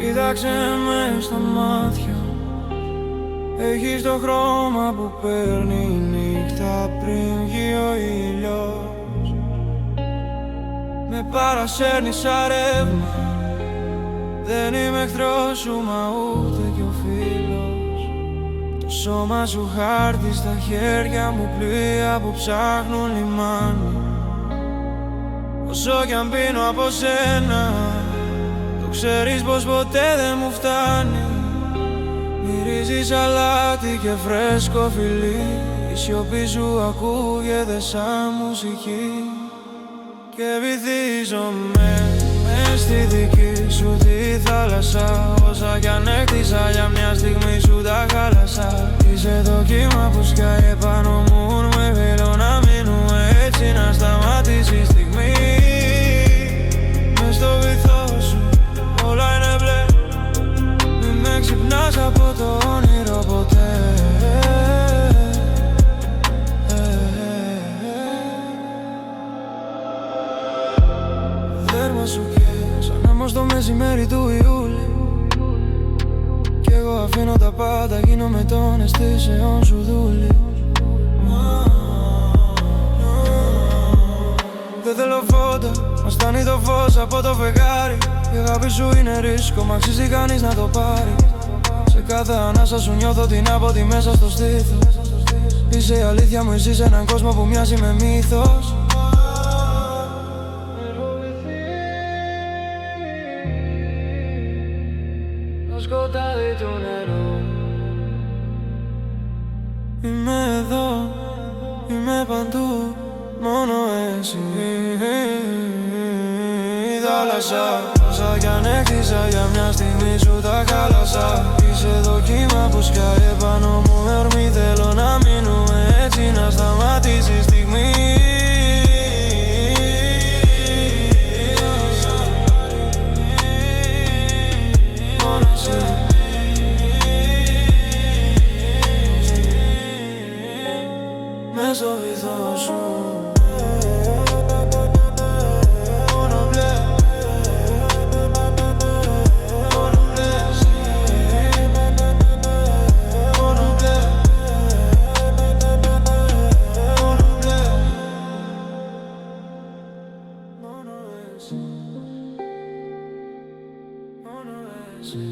Κοίταξε με στα μάτια. Έχεις το χρώμα που παίρνει η νύχτα πριν βγει ο ήλιος. Με παρασέρνεις σαν ρεύμα. Δεν είμαι εχθρός σου μα ούτε κι ο φίλος. Το σώμα σου χάρτη, στα χέρια μου πλοία που ψάχνουν λιμάνι. Όσο κι αν πίνω από σένα, το ξέρεις πως ποτέ δεν μου φτάνει. Μυρίζεις αλάτι και φρέσκο φιλί. Η σιωπή σου ακούγεται σαν μουσική. Και βυθίζομαι μες στη δική σου τη θάλασσα. Όσα κι αν έκτισα για μια στιγμή σου τα χάλασα. Είσαι το κύμα που σκάει επάνω μου. Με θέλω να μείνουμε έτσι, να σταματήσει η στιγμή. Μες στο βυθό σου όλα είναι μπλε. Μη με ξυπνάς από το όνειρο ποτέ. Δέρμα σου καίει σαν άμμο στο μεσημέρι του Ιούλη. Κι εγώ αφήνω τα πάντα, γίνομαι των αισθήσεων σου δούλη. Δεν θέλω φώτα, μα στάνει το φως από το φεγγάρι. Η αγάπη σου είναι ρίσκο, μ' αξίζει κανείς να το πάρει. Σε κάθε ανάσα σου νιώθω την άποτη μέσα στο στήθος. Είσαι η αλήθεια μου, εσύ σε έναν κόσμο που μοιάζει με μύθος. Το σκοτάδι του νερού. Είμαι εδώ, είμαι παντού, μόνο εσύ. Η θάλασσα, όσα κι αν έκτισα για μια στιγμή σου τα χάλασα. Είσαι το κύμα που σκάει επάνω μου με ορμή. Θέλω να μείνουμε έτσι, να σταματήσει η στιγμή. Μόνο εσύ. Μες στο βυθό σου μόνο μπλε. Μόνο μπλε. Μόνο μπλε. Μόνο μπλε. Μόνο εσύ. Μόνο εσύ.